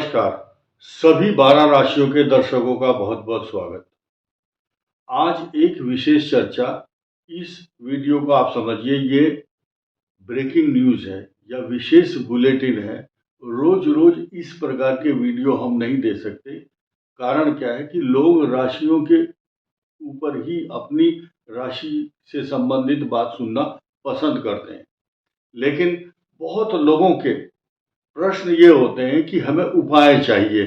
नमस्कार। सभी 12 राशियों के दर्शकों का बहुत बहुत स्वागत। आज एक विशेष चर्चा, इस वीडियो को आप समझिए, ये ब्रेकिंग न्यूज़ है या विशेष बुलेटिन है। रोज रोज इस प्रकार के वीडियो हम नहीं दे सकते। कारण क्या है कि लोग राशियों के ऊपर ही अपनी राशि से संबंधित बात सुनना पसंद करते हैं, लेकिन बहुत लोगों के प्रश्न ये होते हैं कि हमें उपाय चाहिए।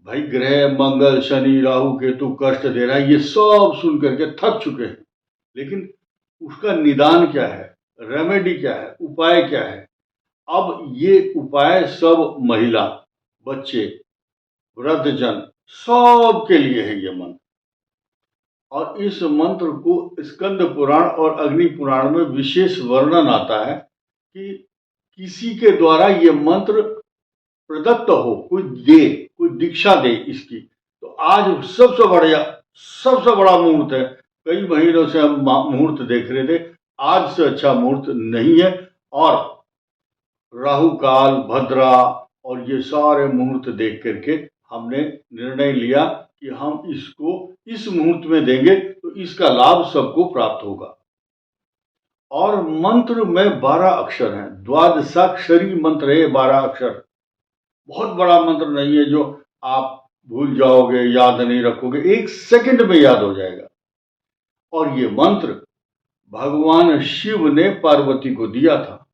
भाई, ग्रह मंगल शनि राहु केतु कष्ट दे रहा है, ये सब सुन करके थक चुके हैं, लेकिन उसका निदान क्या है, रेमेडी क्या है, उपाय क्या है। अब ये उपाय सब महिला, बच्चे, वृद्धजन सब के लिए है ये मंत्र। और इस मंत्र को स्कंद पुराण और अग्नि पुराण में विशेष वर्णन आता है कि किसी के द्वारा ये मंत्र प्रदत्त हो, कोई दीक्षा दे इसकी, तो आज सबसे बड़ा मुहूर्त है। कई महीनों से हम मुहूर्त देख रहे थे, आज से अच्छा मुहूर्त नहीं है। और राहु काल, भद्रा और ये सारे मुहूर्त देख करके हमने निर्णय लिया कि हम इसको इस मुहूर्त में देंगे तो इसका लाभ सबको प्राप्त होगा। और मंत्र में 12 अक्षर हैं, द्वादशाक्षरी मंत्र है। 12 अक्षर बहुत बड़ा मंत्र नहीं है जो आप भूल जाओगे, याद नहीं रखोगे, 1 सेकंड में याद हो जाएगा। और ये मंत्र भगवान शिव ने पार्वती को दिया था।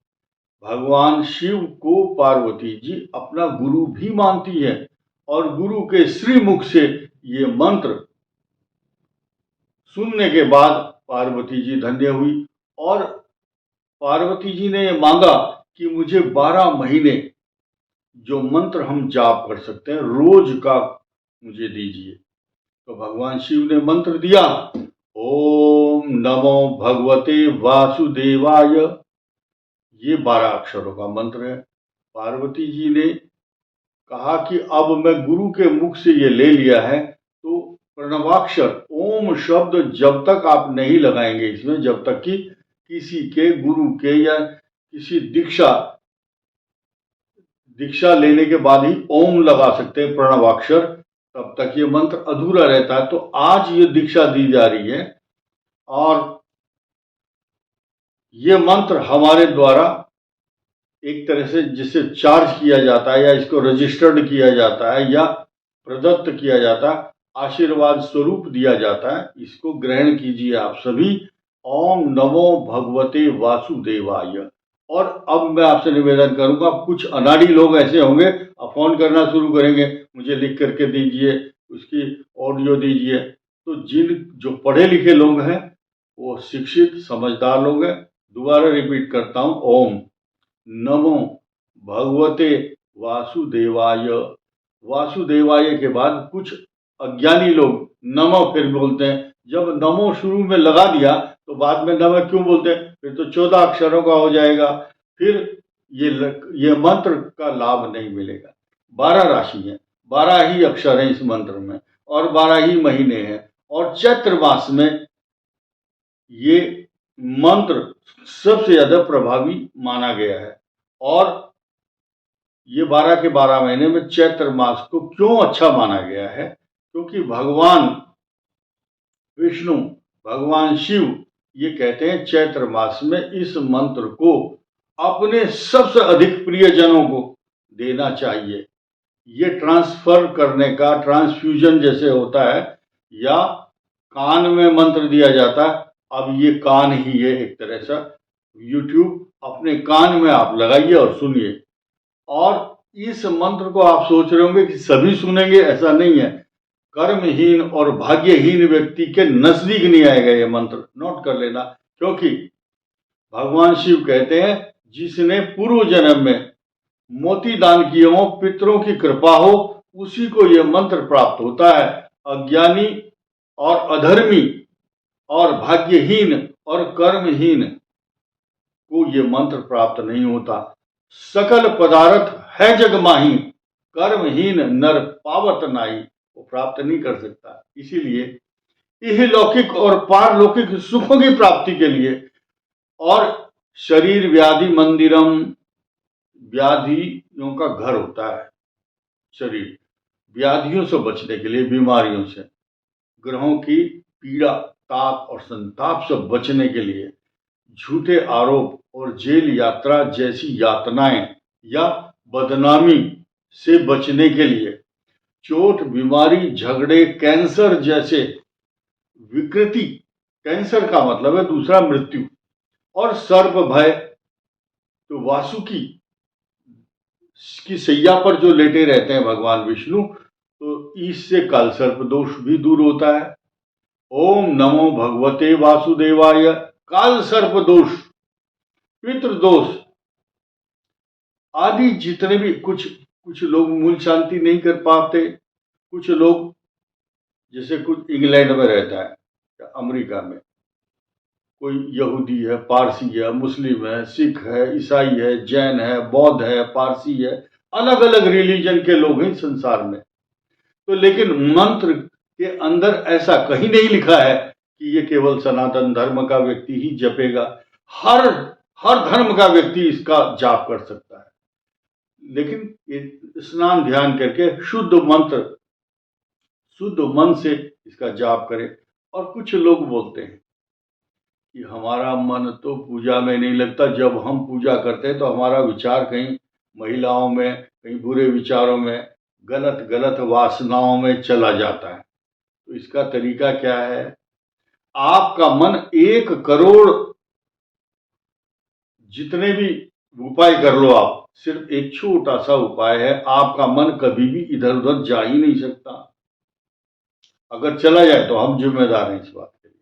भगवान शिव को पार्वती जी अपना गुरु भी मानती है और गुरु के श्रीमुख से ये मंत्र सुनने के बाद पार्वती जी धन्य हुई। और पार्वती जी ने मांगा कि मुझे 12 महीने जो मंत्र हम जाप कर सकते हैं रोज का मुझे दीजिए। तो भगवान शिव ने मंत्र दिया, ओम नमो भगवते वासुदेवाय। ये 12 अक्षरों का मंत्र है। पार्वती जी ने कहा कि अब मैं गुरु के मुख से ये ले लिया है, तो प्रणवाक्षर ओम शब्द जब तक आप नहीं लगाएंगे इसमें, जब तक कि किसी के गुरु के या किसी दीक्षा लेने के बाद ही ओम लगा सकते हैं प्रणवाक्षर, तब तक ये मंत्र अधूरा रहता है। तो आज ये दीक्षा दी जा रही है और ये मंत्र हमारे द्वारा एक तरह से जिसे चार्ज किया जाता है या इसको रजिस्टर्ड किया जाता है या प्रदत्त किया जाता है, आशीर्वाद स्वरूप दिया जाता है। इसको ग्रहण कीजिए आप सभी। ओम नमो भगवते वासुदेवाय। और अब मैं आपसे निवेदन करूंगा, कुछ अनाड़ी लोग ऐसे होंगे, अब फोन करना शुरू करेंगे, मुझे लिख करके दीजिए, उसकी ऑडियो दीजिए। तो जो पढ़े लिखे लोग हैं, वो शिक्षित समझदार लोग हैं। दोबारा रिपीट करता हूं, ओम नमो भगवते वासुदेवाय। वासुदेवाय के बाद कुछ अज्ञानी लोग नमो फिर बोलते हैं। जब नमो शुरू में लगा दिया तो बाद में नमः क्यों बोलते हैं? फिर तो 14 अक्षरों का हो जाएगा, फिर ये मंत्र का लाभ नहीं मिलेगा। 12 राशि है, 12 ही अक्षर हैं इस मंत्र में और 12 ही महीने हैं। और चैत्र मास में ये मंत्र सबसे ज्यादा प्रभावी माना गया है। और ये 12 के 12 महीने में चैत्र मास को क्यों अच्छा माना गया है? क्योंकि भगवान विष्णु, भगवान शिव ये कहते हैं चैत्र मास में इस मंत्र को अपने सबसे अधिक प्रियजनों को देना चाहिए। ये ट्रांसफर करने का, ट्रांसफ्यूजन जैसे होता है, या कान में मंत्र दिया जाता है, अब ये कान ही है एक तरह से। यूट्यूब अपने कान में आप लगाइए और सुनिए। और इस मंत्र को आप सोच रहे होंगे कि सभी सुनेंगे, ऐसा नहीं है। कर्महीन और भाग्यहीन व्यक्ति के नजदीक नहीं आएगा ये मंत्र, नोट कर लेना। क्योंकि भगवान शिव कहते हैं जिसने पूर्व जन्म में मोती दान किए हो, पितरों की कृपा हो, उसी को यह मंत्र प्राप्त होता है। अज्ञानी और अधर्मी और भाग्यहीन और कर्महीन को यह मंत्र प्राप्त नहीं होता। सकल पदार्थ है जग माही, कर्महीन नर पावत नाई, वो प्राप्त नहीं कर सकता। इसीलिए इहलौकिक और पारलौकिक सुखों की प्राप्ति के लिए और शरीर व्याधि मंदिरम, व्याधियों का घर होता है, शरीर, व्याधियों से बचने के लिए, बीमारियों से, ग्रहों की पीड़ा, ताप और संताप से बचने के लिए, झूठे आरोप और जेल यात्रा जैसी यातनाएं या बदनामी से बचने के लिए, चोट, बीमारी, झगड़े, कैंसर जैसे विकृति, कैंसर का मतलब है दूसरा मृत्यु, और सर्प भय, तो वासुकी की सैया पर जो लेटे रहते हैं भगवान विष्णु, तो इससे काल सर्प दोष भी दूर होता है। ओम नमो भगवते वासुदेवाय। काल सर्प दोष, पितृदोष आदि जितने भी, कुछ लोग मूल शांति नहीं कर पाते, कुछ लोग जैसे कुछ इंग्लैंड में रहता है या अमेरिका में, कोई यहूदी है, पारसी है, मुस्लिम है, सिख है, ईसाई है, जैन है, बौद्ध है, पारसी है, अलग अलग रिलीजन के लोग हैं संसार में। तो लेकिन मंत्र के अंदर ऐसा कहीं नहीं लिखा है कि ये केवल सनातन धर्म का व्यक्ति ही जपेगा। हर धर्म का व्यक्ति इसका जाप कर सकता है, लेकिन स्नान ध्यान करके शुद्ध मन से इसका जाप करें। और कुछ लोग बोलते हैं कि हमारा मन तो पूजा में नहीं लगता, जब हम पूजा करते हैं तो हमारा विचार कहीं महिलाओं में, कहीं बुरे विचारों में, गलत वासनाओं में चला जाता है। तो इसका तरीका क्या है? आपका मन 1 करोड़ जितने भी उपाय कर लो आप, सिर्फ एक छोटा सा उपाय है, आपका मन कभी भी इधर उधर जा ही नहीं सकता। अगर चला जाए तो हम जिम्मेदार हैं इस बात के लिए।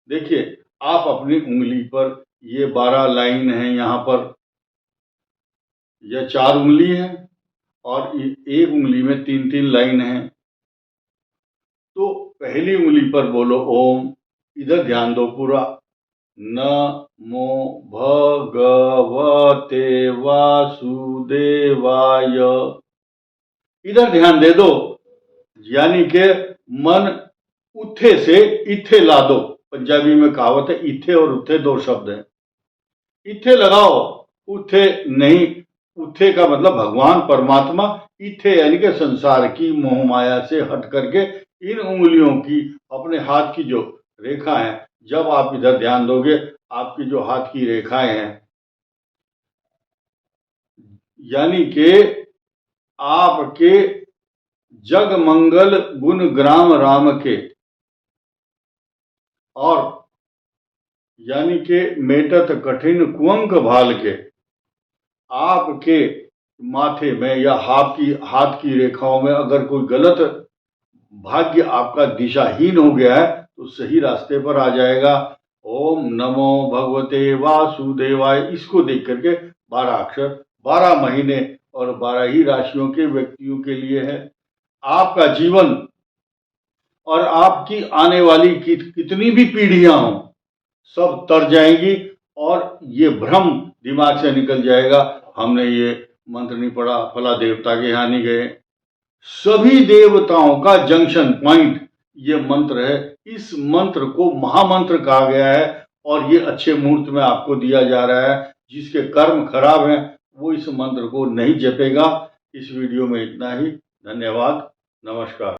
देखिए, आप अपनी उंगली पर, ये 12 लाइन है, यहाँ पर यह 4 उंगली है और एक उंगली में 3-3 लाइन है। तो पहली उंगली पर बोलो ओम, इधर ध्यान दो पूरा, नमो भगवते वासुदेवाय, इधर ध्यान दे दो, यानी के मन उथे से इथे ला दो। पंजाबी में कहावत है, इथे और उथे 2 शब्द हैं। इथे लगाओ, उथे नहीं। उथे का मतलब भगवान परमात्मा, इथे यानी कि संसार की मोह माया से हट करके इन उंगलियों की, अपने हाथ की जो रेखा है, जब आप इधर ध्यान दोगे, आपकी जो हाथ की रेखाएं हैं, यानी कि आपके जग मंगल गुण ग्राम राम के, और यानी के मेटत कठिन कुंक भाल के, आपके माथे में या हाथ की रेखाओं में अगर कोई गलत भाग्य आपका दिशाहीन हो गया है तो सही रास्ते पर आ जाएगा। ओम नमो भगवते वासुदेवाय, इसको देख करके 12 अक्षर 12 महीने और 12 ही राशियों के व्यक्तियों के लिए है। आपका जीवन और आपकी आने वाली कितनी भी पीढ़ियां हों, सब तर जाएंगी और ये भ्रम दिमाग से निकल जाएगा, हमने ये मंत्र नहीं पढ़ा, फला देवता के यहाँ नहीं गए। सभी देवताओं का जंक्शन पॉइंट ये मंत्र है। इस मंत्र को महामंत्र कहा गया है और ये अच्छे मुहूर्त में आपको दिया जा रहा है। जिसके कर्म खराब हैं वो इस मंत्र को नहीं जपेगा। इस वीडियो में इतना ही। धन्यवाद, नमस्कार।